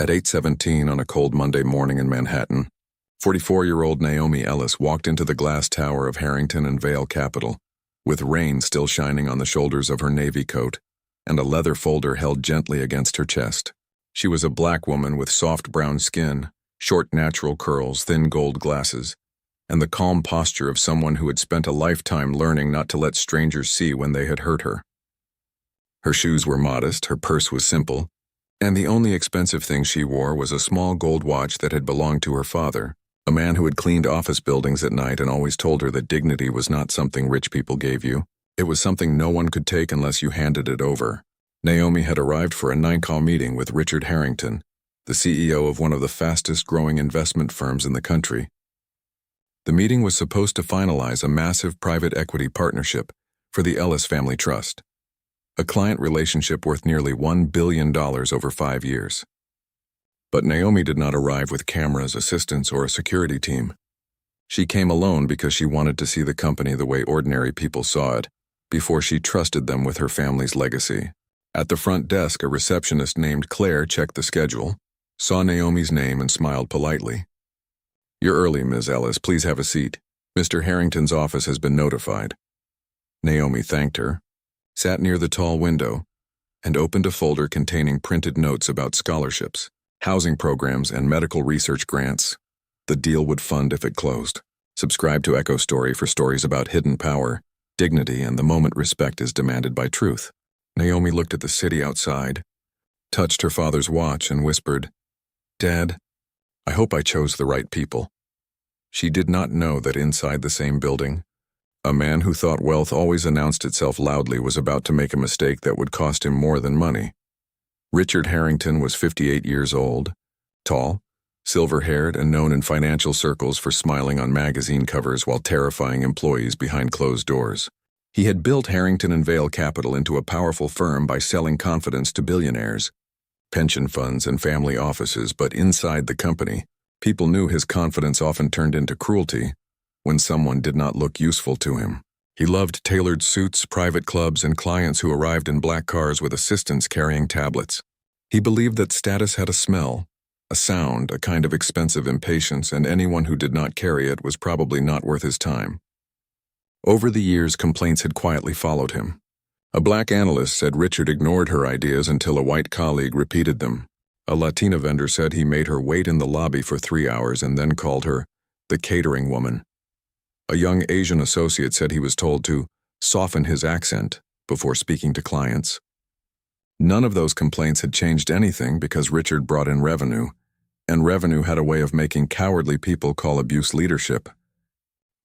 At 8:17 on a cold Monday morning in Manhattan, 44-year-old Naomi Ellis walked into the glass tower of Harrington and Vale Capital, with rain still shining on the shoulders of her navy coat and a leather folder held gently against her chest. She was a black woman with soft brown skin, short natural curls, thin gold glasses, and the calm posture of someone who had spent a lifetime learning not to let strangers see when they had hurt her. Her shoes were modest, her purse was simple, and the only expensive thing she wore was a small gold watch that had belonged to her father, a man who had cleaned office buildings at night and always told her that dignity was not something rich people gave you. It was something no one could take unless you handed it over. Naomi had arrived for a 9-call meeting with Richard Harrington, the CEO of one of the fastest-growing investment firms in the country. The meeting was supposed to finalize a massive private equity partnership for the Ellis Family Trust, a client relationship worth nearly $1 billion over 5 years. But Naomi did not arrive with cameras, assistants, or a security team. She came alone because she wanted to see the company the way ordinary people saw it, before she trusted them with her family's legacy. At the front desk, a receptionist named Claire checked the schedule, saw Naomi's name, and smiled politely. "You're early, Ms. Ellis. Please have a seat. Mr. Harrington's office has been notified." Naomi thanked her, sat near the tall window, and opened a folder containing printed notes about scholarships, housing programs, and medical research grants. The deal would fund if it closed. Subscribe to EchoStory for stories about hidden power, dignity, and the moment respect is demanded by truth. Naomi looked at the city outside, touched her father's watch, and whispered, "Dad, I hope I chose the right people." She did not know that inside the same building, a man who thought wealth always announced itself loudly was about to make a mistake that would cost him more than money. Richard Harrington was 58 years old, tall, silver-haired, and known in financial circles for smiling on magazine covers while terrifying employees behind closed doors. He had built Harrington and Vale Capital into a powerful firm by selling confidence to billionaires, pension funds, and family offices, but inside the company, people knew his confidence often turned into cruelty when someone did not look useful to him. He loved tailored suits, private clubs, and clients who arrived in black cars with assistants carrying tablets. He believed that status had a smell, a sound, a kind of expensive impatience, and anyone who did not carry it was probably not worth his time. Over the years, complaints had quietly followed him. A black analyst said Richard ignored her ideas until a white colleague repeated them. A Latina vendor said he made her wait in the lobby for 3 hours and then called her the catering woman. A young Asian associate said he was told to soften his accent before speaking to clients. None of those complaints had changed anything because Richard brought in revenue, and revenue had a way of making cowardly people call abuse leadership.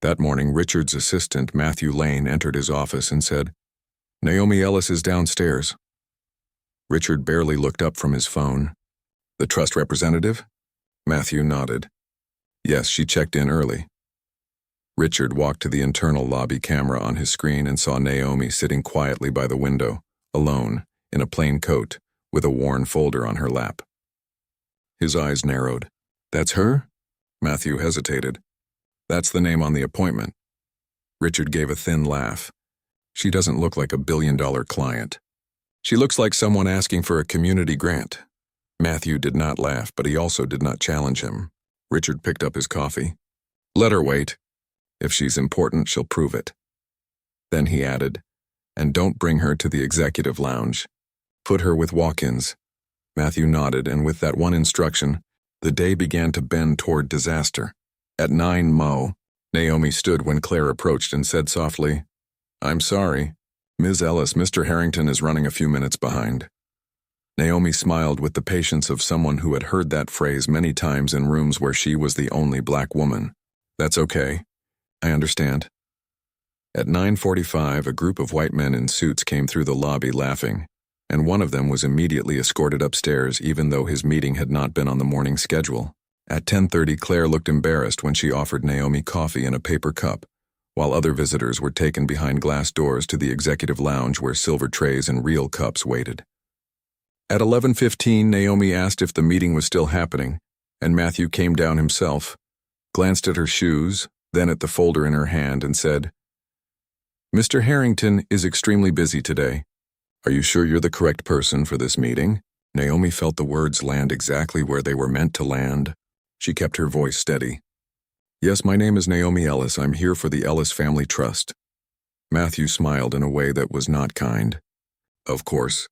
That morning, Richard's assistant, Matthew Lane, entered his office and said, "Naomi Ellis is downstairs." Richard barely looked up from his phone. "The trust representative?" Matthew nodded. "Yes, she checked in early." Richard walked to the internal lobby camera on his screen and saw Naomi sitting quietly by the window, alone, in a plain coat, with a worn folder on her lap. His eyes narrowed. "That's her?" Matthew hesitated. "That's the name on the appointment." Richard gave a thin laugh. "She doesn't look like a billion-dollar client. She looks like someone asking for a community grant." Matthew did not laugh, but he also did not challenge him. Richard picked up his coffee. "Let her wait. If she's important, she'll prove it." Then he added, "And don't bring her to the executive lounge. Put her with walk-ins." Matthew nodded, and with that one instruction, the day began to bend toward disaster. At 9 Mo, Naomi stood when Claire approached and said softly, "I'm sorry, Ms. Ellis, Mr. Harrington is running a few minutes behind." Naomi smiled with the patience of someone who had heard that phrase many times in rooms where she was the only black woman. "That's okay. I understand." At 9:45, a group of white men in suits came through the lobby laughing, and one of them was immediately escorted upstairs even though his meeting had not been on the morning schedule. At 10:30, Claire looked embarrassed when she offered Naomi coffee in a paper cup, while other visitors were taken behind glass doors to the executive lounge where silver trays and real cups waited. At 11:15, Naomi asked if the meeting was still happening, and Matthew came down himself, glanced at her shoes, then at the folder in her hand, and said, "Mr. Harrington is extremely busy today. Are you sure you're the correct person for this meeting?" Naomi felt the words land exactly where they were meant to land. She kept her voice steady. "Yes, my name is Naomi Ellis. I'm here for the Ellis Family Trust." Matthew smiled in a way that was not kind. "Of course.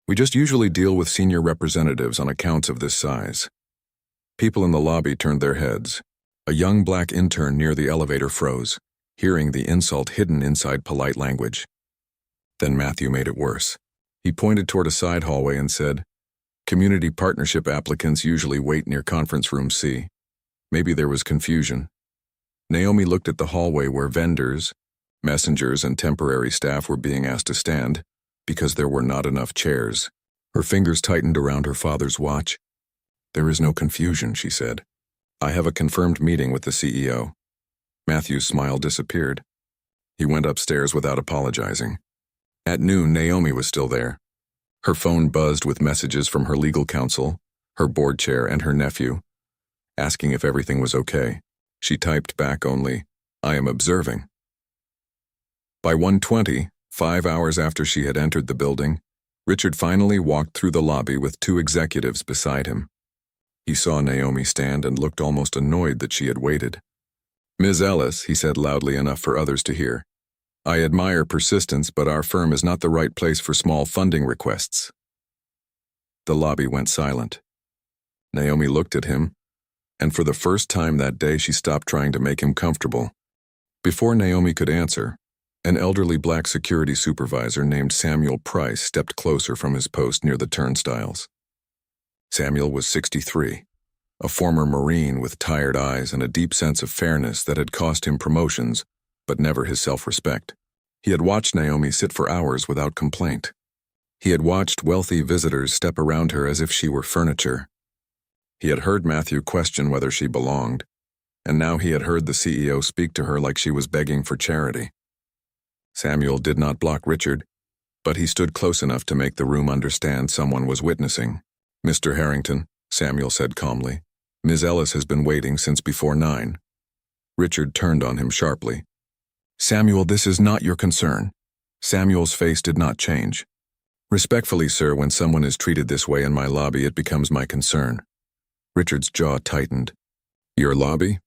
We just usually deal with senior representatives on accounts of this size." People in the lobby turned their heads. A young black intern near the elevator froze, hearing the insult hidden inside polite language. Then Matthew made it worse. He pointed toward a side hallway and said, "Community partnership applicants usually wait near conference room C." Maybe there was confusion. Naomi looked at the hallway where vendors, messengers, and temporary staff were being asked to stand because there were not enough chairs. Her fingers tightened around her father's watch. "There is no confusion," she said. "I have a confirmed meeting with the CEO." Matthew's smile disappeared. He went upstairs without apologizing. At noon, Naomi was still there. Her phone buzzed with messages from her legal counsel, her board chair, and her nephew, asking if everything was okay. She typed back only, "I am observing." By 1:20, 5 hours after she had entered the building, Richard finally walked through the lobby with two executives beside him. He saw Naomi stand and looked almost annoyed that she had waited. "Ms. Ellis," he said loudly enough for others to hear, "I admire persistence, but our firm is not the right place for small funding requests." The lobby went silent. Naomi looked at him, and for the first time that day she stopped trying to make him comfortable. Before Naomi could answer, an elderly black security supervisor named Samuel Price stepped closer from his post near the turnstiles. Samuel was 63, a former Marine with tired eyes and a deep sense of fairness that had cost him promotions, but never his self-respect. He had watched Naomi sit for hours without complaint. He had watched wealthy visitors step around her as if she were furniture. He had heard Matthew question whether she belonged, and now he had heard the CEO speak to her like she was begging for charity. Samuel did not block Richard, but he stood close enough to make the room understand someone was witnessing. "Mr. Harrington," Samuel said calmly, "Ms. Ellis has been waiting since before 9. Richard turned on him sharply. "Samuel, this is not your concern." Samuel's face did not change. "Respectfully, sir, when someone is treated this way in my lobby, it becomes my concern." Richard's jaw tightened. "Your lobby?"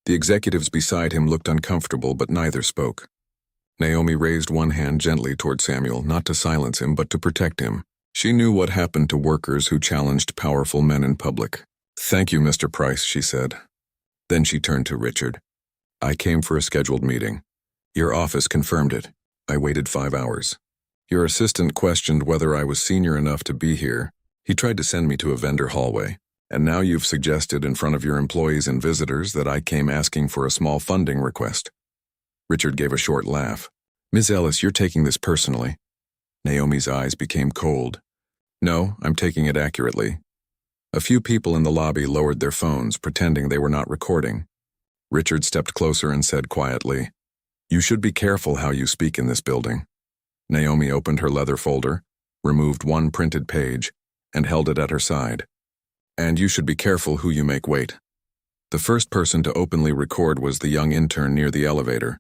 The executives beside him looked uncomfortable, but neither spoke. Naomi raised one hand gently toward Samuel, not to silence him, but to protect him. She knew what happened to workers who challenged powerful men in public. "Thank you, Mr. Price," she said. Then she turned to Richard. "I came for a scheduled meeting. Your office confirmed it. I waited 5 hours. Your assistant questioned whether I was senior enough to be here. He tried to send me to a vendor hallway. And now you've suggested in front of your employees and visitors that I came asking for a small funding request." Richard gave a short laugh. "Ms. Ellis, you're taking this personally." Naomi's eyes became cold. "No, I'm taking it accurately." A few people in the lobby lowered their phones, pretending they were not recording. Richard stepped closer and said quietly, "You should be careful how you speak in this building." Naomi opened her leather folder, removed one printed page, and held it at her side. "And you should be careful who you make wait." The first person to openly record was the young intern near the elevator,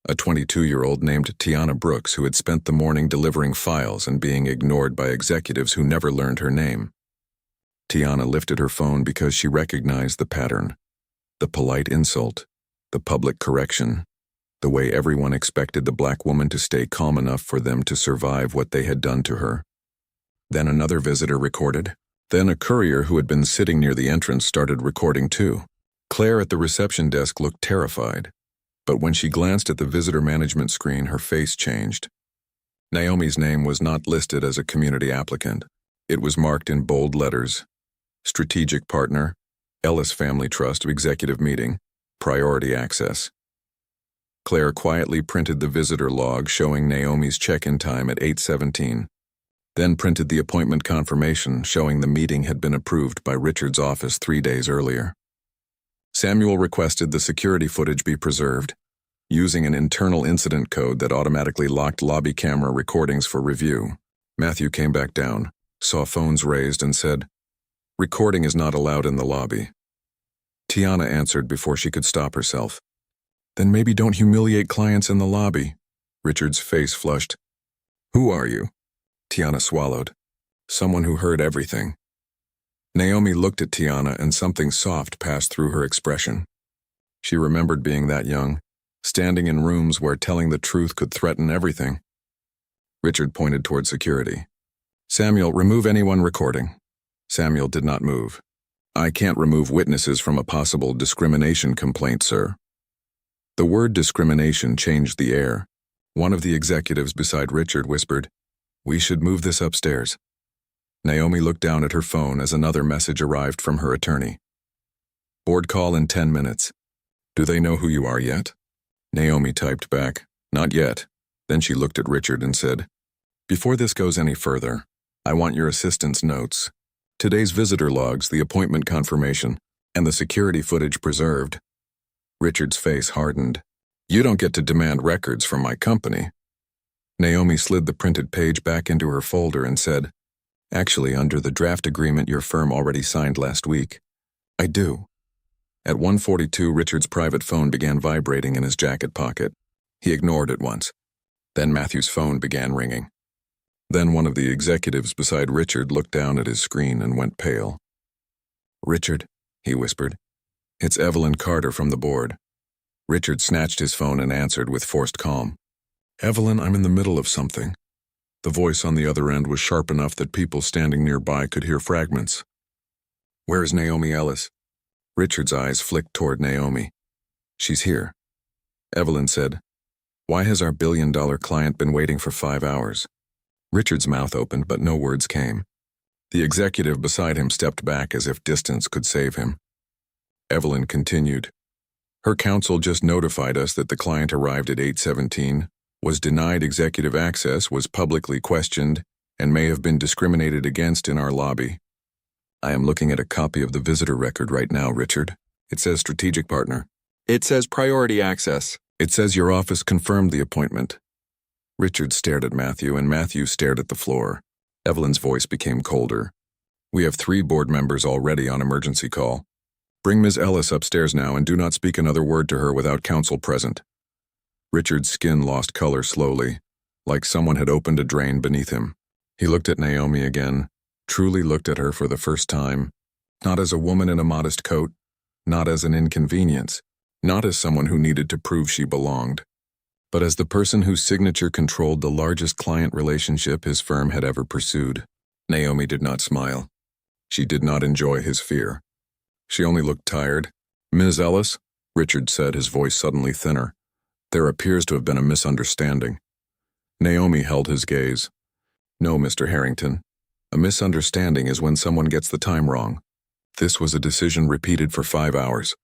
a 22-year-old named Tiana Brooks who had spent the morning delivering files and being ignored by executives who never learned her name. Tiana lifted her phone because she recognized the pattern, the polite insult, the public correction, the way everyone expected the black woman to stay calm enough for them to survive what they had done to her. Then another visitor recorded. Then a courier who had been sitting near the entrance started recording too. Claire at the reception desk looked terrified, but when she glanced at the visitor management screen, her face changed. Naomi's name was not listed as a community applicant. It was marked in bold letters: Strategic Partner, Ellis Family Trust Executive Meeting, Priority Access. Claire quietly printed the visitor log showing Naomi's check-in time at 8:17. Then printed the appointment confirmation showing the meeting had been approved by Richard's office 3 days earlier. Samuel requested the security footage be preserved, using an internal incident code that automatically locked lobby camera recordings for review. Matthew came back down, saw phones raised, and said, "Recording is not allowed in the lobby." Tiana answered before she could stop herself. "Then maybe don't humiliate clients in the lobby." Richard's face flushed. "Who are you?" Tiana swallowed. Someone who heard everything. Naomi looked at Tiana and something soft passed through her expression. She remembered being that young, standing in rooms where telling the truth could threaten everything. Richard pointed toward security. Samuel, remove anyone recording. Samuel did not move. I can't remove witnesses from a possible discrimination complaint, sir. The word discrimination changed the air. One of the executives beside Richard whispered, "We should move this upstairs." Naomi looked down at her phone as another message arrived from her attorney. Board call in 10 minutes. Do they know who you are yet? Naomi typed back, "Not yet." Then she looked at Richard and said, "Before this goes any further, I want your assistant's notes. Today's visitor logs, the appointment confirmation, and the security footage preserved." Richard's face hardened. "You don't get to demand records from my company." Naomi slid the printed page back into her folder and said, "Actually, under the draft agreement your firm already signed last week, I do." At 1:42, Richard's private phone began vibrating in his jacket pocket. He ignored it once. Then Matthew's phone began ringing. Then one of the executives beside Richard looked down at his screen and went pale. "Richard," he whispered. "It's Evelyn Carter from the board." Richard snatched his phone and answered with forced calm. "Evelyn, I'm in the middle of something." The voice on the other end was sharp enough that people standing nearby could hear fragments. "Where is Naomi Ellis?" Richard's eyes flicked toward Naomi. "She's here." Evelyn said, "Why has our billion-dollar client been waiting for 5 hours?" Richard's mouth opened, but no words came. The executive beside him stepped back as if distance could save him. Evelyn continued, "Her counsel just notified us that the client arrived at 8:17, was denied executive access, was publicly questioned, and may have been discriminated against in our lobby. I am looking at a copy of the visitor record right now, Richard. It says strategic partner. It says priority access. It says your office confirmed the appointment." Richard stared at Matthew, and Matthew stared at the floor. Evelyn's voice became colder. "We have 3 board members already on emergency call. Bring Ms. Ellis upstairs now and do not speak another word to her without counsel present." Richard's skin lost color slowly, like someone had opened a drain beneath him. He looked at Naomi again, truly looked at her for the first time, not as a woman in a modest coat, not as an inconvenience, not as someone who needed to prove she belonged, but as the person whose signature controlled the largest client relationship his firm had ever pursued. Naomi did not smile. She did not enjoy his fear. She only looked tired. "Ms. Ellis," Richard said, his voice suddenly thinner, "there appears to have been a misunderstanding." Naomi held his gaze. "No, Mr. Harrington. A misunderstanding is when someone gets the time wrong. This was a decision repeated for 5 hours."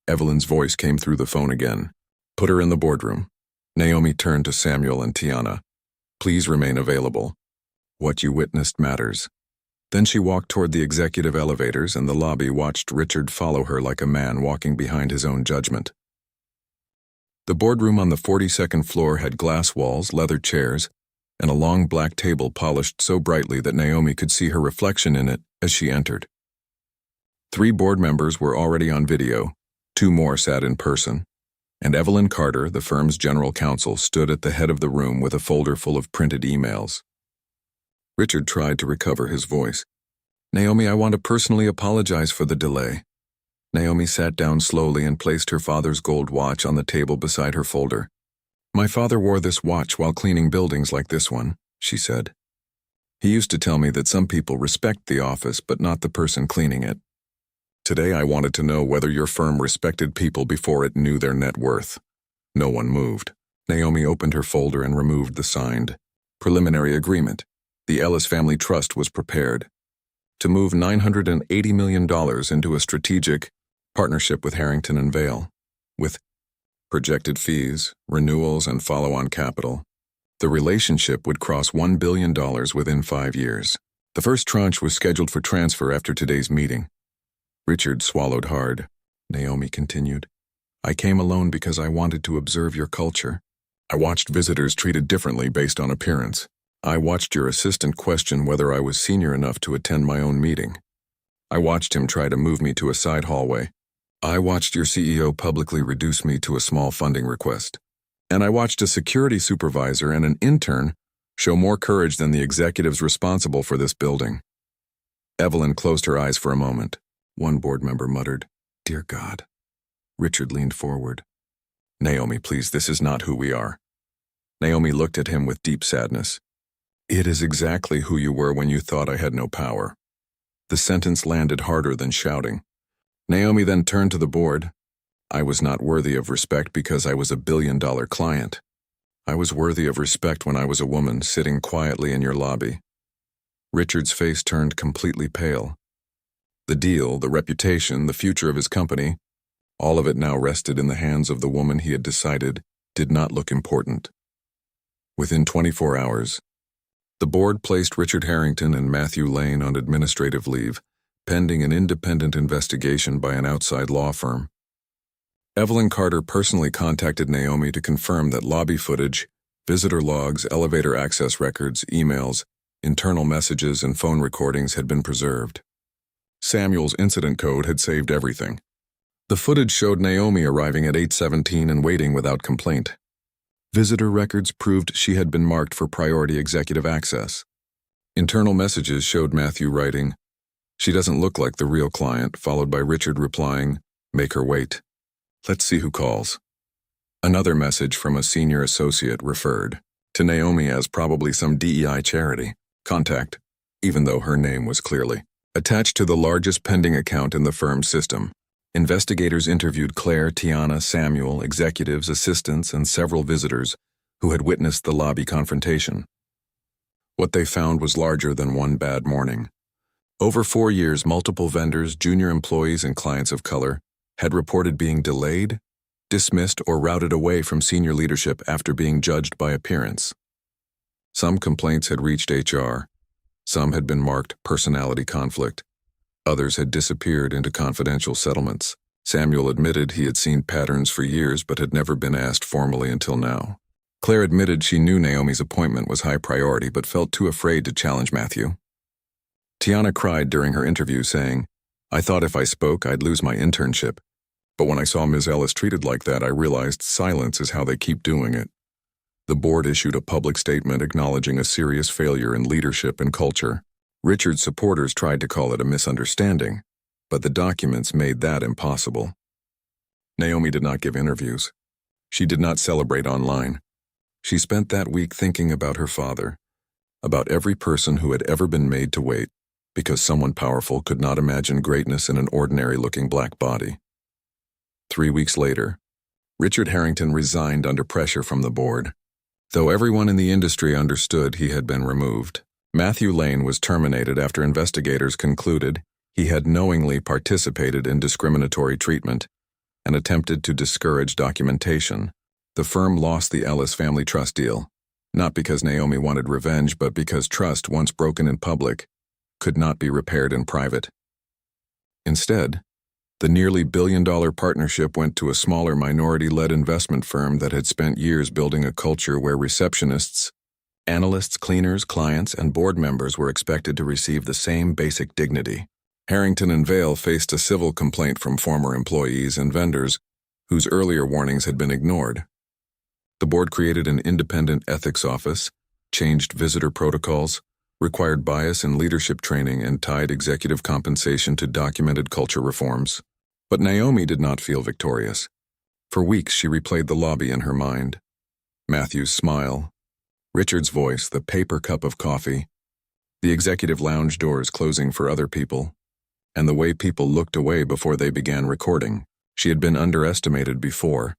Evelyn's voice came through the phone again. "Put her in the boardroom." Naomi turned to Samuel and Tiana. "Please remain available. What you witnessed matters." Then she walked toward the executive elevators, and the lobby watched Richard follow her like a man walking behind his own judgment. The boardroom on the 42nd floor had glass walls, leather chairs, and a long black table polished so brightly that Naomi could see her reflection in it as she entered. 3 board members were already on video, 2 more sat in person, and Evelyn Carter, the firm's general counsel, stood at the head of the room with a folder full of printed emails. Richard tried to recover his voice. "Naomi, I want to personally apologize for the delay." Naomi sat down slowly and placed her father's gold watch on the table beside her folder. "My father wore this watch while cleaning buildings like this one," she said. "He used to tell me that some people respect the office but not the person cleaning it. Today I wanted to know whether your firm respected people before it knew their net worth." No one moved. Naomi opened her folder and removed the signed preliminary agreement. The Ellis Family Trust was prepared to move $980 million into a strategic partnership with Harrington and Vale, with projected fees, renewals, and follow-on capital. The relationship would cross $1 billion within 5 years. The first tranche was scheduled for transfer after today's meeting. Richard swallowed hard. Naomi continued, "I came alone because I wanted to observe your culture. I watched visitors treated differently based on appearance. I watched your assistant question whether I was senior enough to attend my own meeting. I watched him try to move me to a side hallway. I watched your CEO publicly reduce me to a small funding request. And I watched a security supervisor and an intern Show more courage than the executives responsible for this building. Evelyn closed her eyes for a moment. One board member muttered, "Dear God." Richard leaned forward. "Naomi, please, this is not who we are." Naomi looked at him with deep sadness. "It is exactly who you were when you thought I had no power." The sentence landed harder than shouting. Naomi then turned to the board. "I was not worthy of respect because I was a billion-dollar client. I was worthy of respect when I was a woman sitting quietly in your lobby." Richard's face turned completely pale. The deal, the reputation, the future of his company, all of it now rested in the hands of the woman he had decided did not look important. Within 24 hours, the board placed Richard Harrington and Matthew Lane on administrative leave, pending an independent investigation by an outside law firm. Evelyn Carter personally contacted Naomi to confirm that lobby footage, visitor logs, elevator access records, emails, internal messages, and phone recordings had been preserved. Samuel's incident code had saved everything. The footage showed Naomi arriving at 8:17 and waiting without complaint. Visitor records proved she had been marked for priority executive access. Internal messages showed Matthew writing, "She doesn't look like the real client," followed by Richard replying, "Make her wait. Let's see who calls." Another message from a senior associate referred to Naomi as probably some DEI charity contact, even though her name was clearly attached to the largest pending account in the firm's system. Investigators interviewed Claire, Tiana, Samuel, executives, assistants, and several visitors who had witnessed the lobby confrontation. What they found was larger than one bad morning. Over 4 years, multiple vendors, junior employees, and clients of color had reported being delayed, dismissed, or routed away from senior leadership after being judged by appearance. Some complaints had reached HR. Some had been marked personality conflict. Others had disappeared into confidential settlements. Samuel admitted he had seen patterns for years but had never been asked formally until now. Claire admitted she knew Naomi's appointment was high priority but felt too afraid to challenge Matthew. Tiana cried during her interview, saying, "I thought if I spoke, I'd lose my internship. But when I saw Ms. Ellis treated like that, I realized silence is how they keep doing it." The board issued a public statement acknowledging a serious failure in leadership and culture. Richard's supporters tried to call it a misunderstanding, but the documents made that impossible. Naomi did not give interviews. She did not celebrate online. She spent that week thinking about her father, about every person who had ever been made to wait, because someone powerful could not imagine greatness in an ordinary-looking black body. 3 weeks later, Richard Harrington resigned under pressure from the board. Though everyone in the industry understood he had been removed, Matthew Lane was terminated after investigators concluded he had knowingly participated in discriminatory treatment and attempted to discourage documentation. The firm lost the Ellis family trust deal, not because Naomi wanted revenge, but because trust, once broken in public, could not be repaired in private. Instead, the nearly billion-dollar partnership went to a smaller minority-led investment firm that had spent years building a culture where receptionists, analysts, cleaners, clients, and board members were expected to receive the same basic dignity. Harrington and Vail faced a civil complaint from former employees and vendors whose earlier warnings had been ignored. The board created an independent ethics office, changed visitor protocols, required bias and leadership training, and tied executive compensation to documented culture reforms. But Naomi did not feel victorious. For weeks she replayed the lobby in her mind. Matthew's smile, Richard's voice, the paper cup of coffee, the executive lounge doors closing for other people, and the way people looked away before they began recording. She had been underestimated before,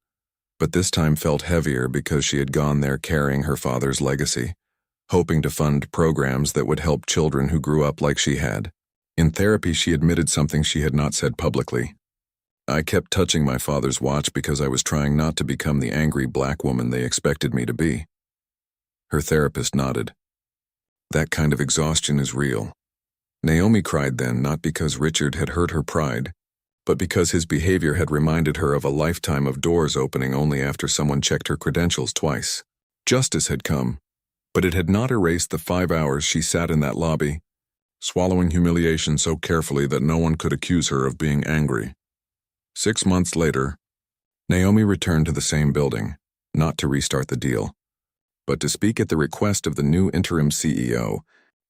but this time felt heavier because she had gone there carrying her father's legacy, hoping to fund programs that would help children who grew up like she had. In therapy, she admitted something she had not said publicly. "I kept touching my father's watch because I was trying not to become the angry black woman they expected me to be." Her therapist nodded. "That kind of exhaustion is real." Naomi cried then, not because Richard had hurt her pride, but because his behavior had reminded her of a lifetime of doors opening only after someone checked her credentials twice. Justice had come, but it had not erased the 5 hours she sat in that lobby, swallowing humiliation so carefully that no one could accuse her of being angry. 6 months later, Naomi returned to the same building, not to restart the deal, but to speak at the request of the new interim CEO,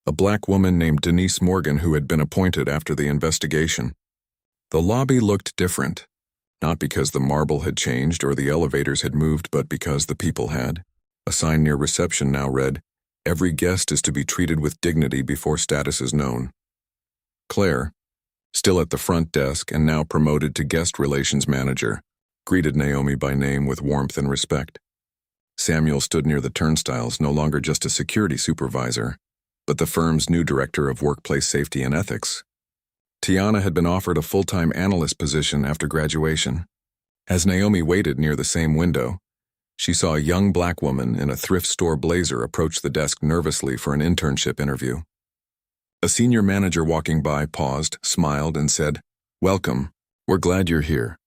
a black woman named Denise Morgan, who had been appointed after the investigation. The lobby looked different, not because the marble had changed or the elevators had moved, but because the people had. A sign near reception now read, "Every guest is to be treated with dignity before status is known." Claire, still at the front desk and now promoted to guest relations manager, greeted Naomi by name with warmth and respect. Samuel stood near the turnstiles, no longer just a security supervisor, but the firm's new director of workplace safety and ethics. Tiana had been offered a full-time analyst position after graduation. As Naomi waited near the same window, she saw a young black woman in a thrift store blazer approach the desk nervously for an internship interview. A senior manager walking by paused, smiled, and said, "Welcome. We're glad you're here."